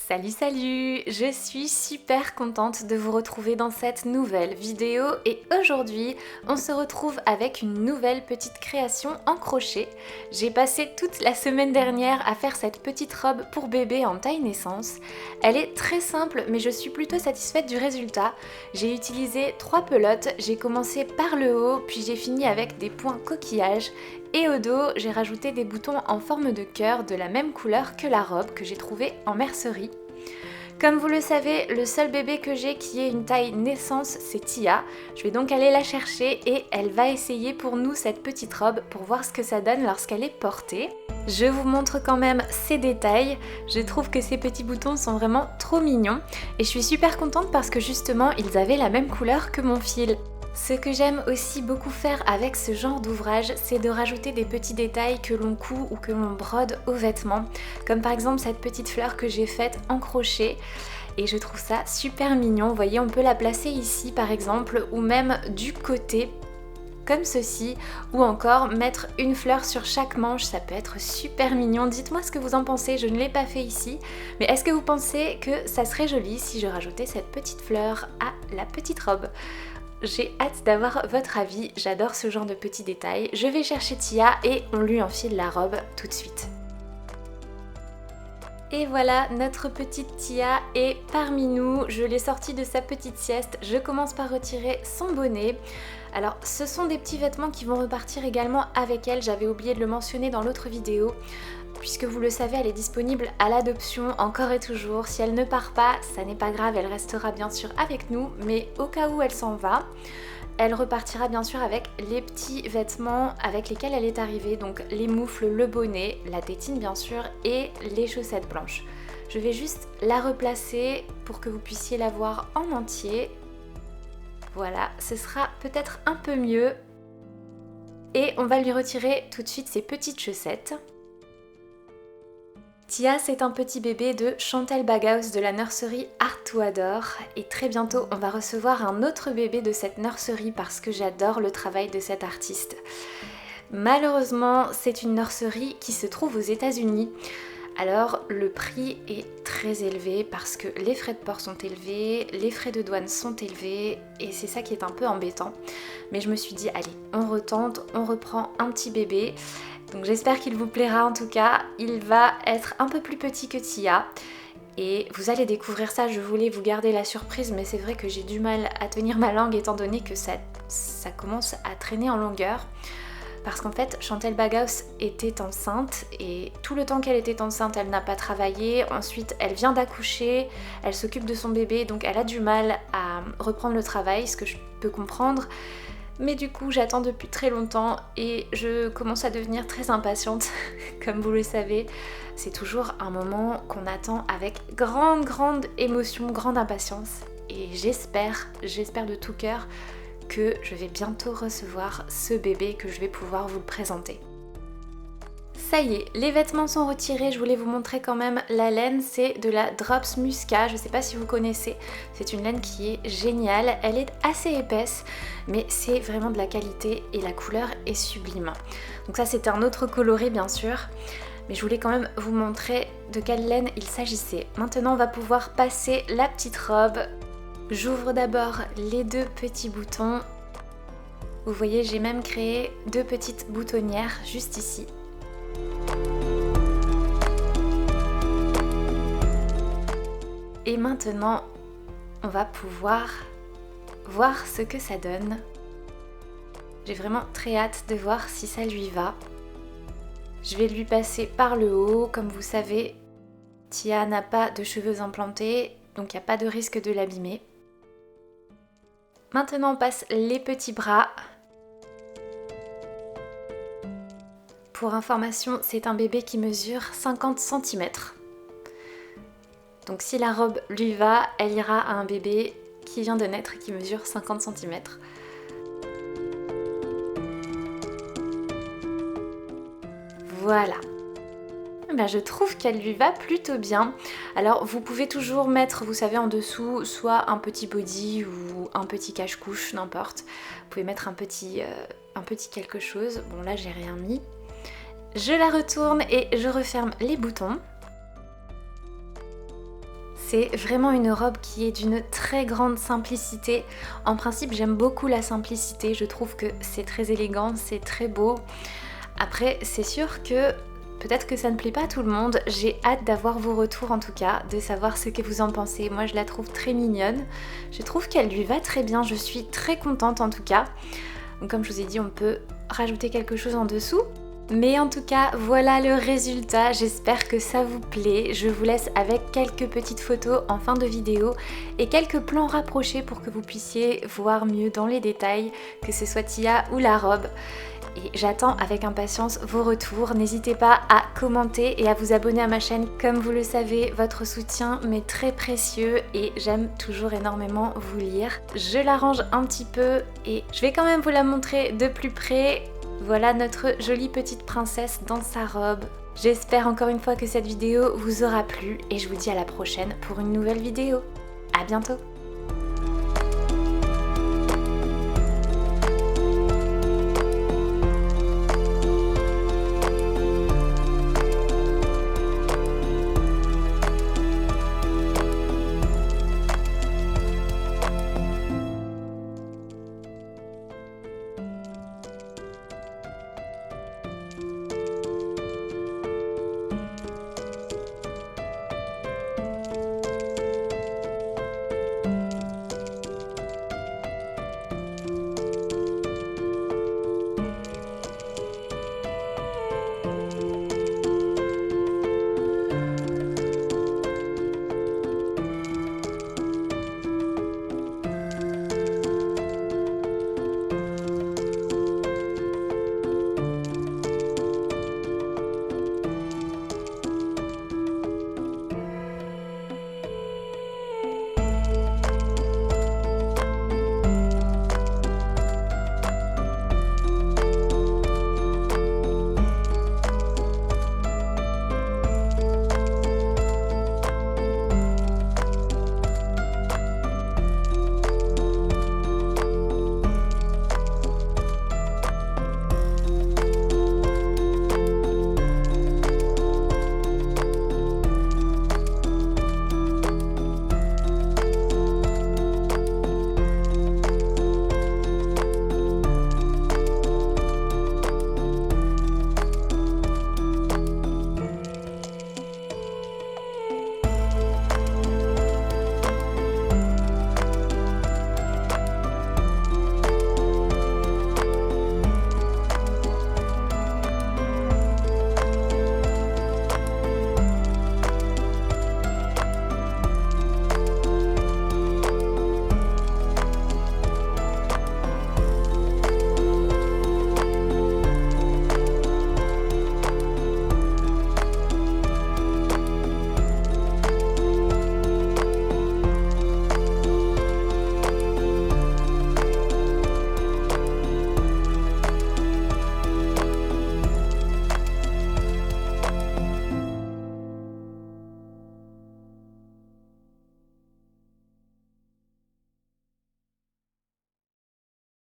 Salut salut! Je suis super contente de vous retrouver dans cette nouvelle vidéo et aujourd'hui on se retrouve avec une nouvelle petite création en crochet. J'ai passé toute la semaine dernière à faire cette petite robe pour bébé en taille naissance. Elle est très simple mais je suis plutôt satisfaite du résultat. J'ai utilisé 3 pelotes, j'ai commencé par le haut puis j'ai fini avec des points coquillages. Et au dos, j'ai rajouté des boutons en forme de cœur de la même couleur que la robe que j'ai trouvée en mercerie. Comme vous le savez, le seul bébé que j'ai qui est une taille naissance, c'est Tia. Je vais donc aller la chercher et elle va essayer pour nous cette petite robe pour voir ce que ça donne lorsqu'elle est portée. Je vous montre quand même ces détails. Je trouve que ces petits boutons sont vraiment trop mignons et je suis super contente parce que justement, ils avaient la même couleur que mon fil. Ce que j'aime aussi beaucoup faire avec ce genre d'ouvrage, c'est de rajouter des petits détails que l'on coud ou que l'on brode aux vêtements, comme par exemple cette petite fleur que j'ai faite en crochet. Et je trouve ça super mignon. Vous voyez, on peut la placer ici par exemple, ou même du côté, comme ceci, ou encore mettre une fleur sur chaque manche, ça peut être super mignon. Dites-moi ce que vous en pensez, je ne l'ai pas fait ici, mais est-ce que vous pensez que ça serait joli si je rajoutais cette petite fleur à la petite robe ? J'ai hâte d'avoir votre avis, j'adore ce genre de petits détails. Je vais chercher Tia et on lui enfile la robe tout de suite. Et voilà, notre petite Tia est parmi nous. Je l'ai sortie de sa petite sieste. Je commence par retirer son bonnet. Alors, ce sont des petits vêtements qui vont repartir également avec elle. J'avais oublié de le mentionner dans l'autre vidéo. Puisque vous le savez, elle est disponible à l'adoption encore et toujours. Si elle ne part pas, ça n'est pas grave, elle restera bien sûr avec nous. Mais au cas où elle s'en va, elle repartira bien sûr avec les petits vêtements avec lesquels elle est arrivée. Donc les moufles, le bonnet, la tétine bien sûr et les chaussettes blanches. Je vais juste la replacer pour que vous puissiez la voir en entier. Voilà, ce sera peut-être un peu mieux. Et on va lui retirer tout de suite ses petites chaussettes. Tia, c'est un petit bébé de Chantal Baghaus de la nurserie Art to Adore et très bientôt on va recevoir un autre bébé de cette nurserie parce que j'adore le travail de cet artiste. Malheureusement, c'est une nurserie qui se trouve aux États-Unis. Alors le prix est très élevé parce que les frais de port sont élevés, les frais de douane sont élevés et c'est ça qui est un peu embêtant. Mais je me suis dit allez, on retente, on reprend un petit bébé. Donc j'espère qu'il vous plaira en tout cas. Il va être un peu plus petit que Tia. Et vous allez découvrir ça, je voulais vous garder la surprise, mais c'est vrai que j'ai du mal à tenir ma langue étant donné que ça commence à traîner en longueur. Parce qu'en fait, Chantal Baghaus était enceinte et tout le temps qu'elle était enceinte, elle n'a pas travaillé. Ensuite, elle vient d'accoucher, elle s'occupe de son bébé, donc elle a du mal à reprendre le travail, ce que je peux comprendre. Mais du coup, j'attends depuis très longtemps et je commence à devenir très impatiente. Comme vous le savez, c'est toujours un moment qu'on attend avec grande émotion, grande impatience. Et j'espère de tout cœur que je vais bientôt recevoir ce bébé, que je vais pouvoir vous le présenter. Ça y est, les vêtements sont retirés, je voulais vous montrer quand même la laine, c'est de la Drops Musca, je ne sais pas si vous connaissez, c'est une laine qui est géniale, elle est assez épaisse, mais c'est vraiment de la qualité et la couleur est sublime. Donc ça c'est un autre coloré bien sûr, mais je voulais quand même vous montrer de quelle laine il s'agissait. Maintenant on va pouvoir passer la petite robe. J'ouvre d'abord les 2 petits boutons. Vous voyez, j'ai même créé 2 petites boutonnières juste ici. Et maintenant, on va pouvoir voir ce que ça donne. J'ai vraiment très hâte de voir si ça lui va. Je vais lui passer par le haut. Comme vous savez, Tia n'a pas de cheveux implantés, donc il n'y a pas de risque de l'abîmer. Maintenant, on passe les petits bras. Pour information, c'est un bébé qui mesure 50 cm. Donc si la robe lui va, elle ira à un bébé qui vient de naître et qui mesure 50 cm. Voilà. Ben, je trouve qu'elle lui va plutôt bien. Alors vous pouvez toujours mettre, vous savez, en dessous, soit un petit body ou un petit cache-couche, n'importe. Vous pouvez mettre un petit quelque chose. Bon là j'ai rien mis. Je la retourne et je referme les boutons. C'est vraiment une robe qui est d'une très grande simplicité. En principe, j'aime beaucoup la simplicité, je trouve que c'est très élégant, c'est très beau. Après, c'est sûr que peut-être que ça ne plaît pas à tout le monde. J'ai hâte d'avoir vos retours en tout cas, de savoir ce que vous en pensez. Moi, je la trouve très mignonne. Je trouve qu'elle lui va très bien, je suis très contente en tout cas. Donc comme je vous ai dit, on peut rajouter quelque chose en dessous. Mais en tout cas, voilà le résultat, j'espère que ça vous plaît. Je vous laisse avec quelques petites photos en fin de vidéo et quelques plans rapprochés pour que vous puissiez voir mieux dans les détails, que ce soit Tia ou la robe. Et j'attends avec impatience vos retours. N'hésitez pas à commenter et à vous abonner à ma chaîne. Comme vous le savez, votre soutien m'est très précieux et j'aime toujours énormément vous lire. Je l'arrange un petit peu et je vais quand même vous la montrer de plus près. Voilà notre jolie petite princesse dans sa robe. J'espère encore une fois que cette vidéo vous aura plu et je vous dis à la prochaine pour une nouvelle vidéo. À bientôt!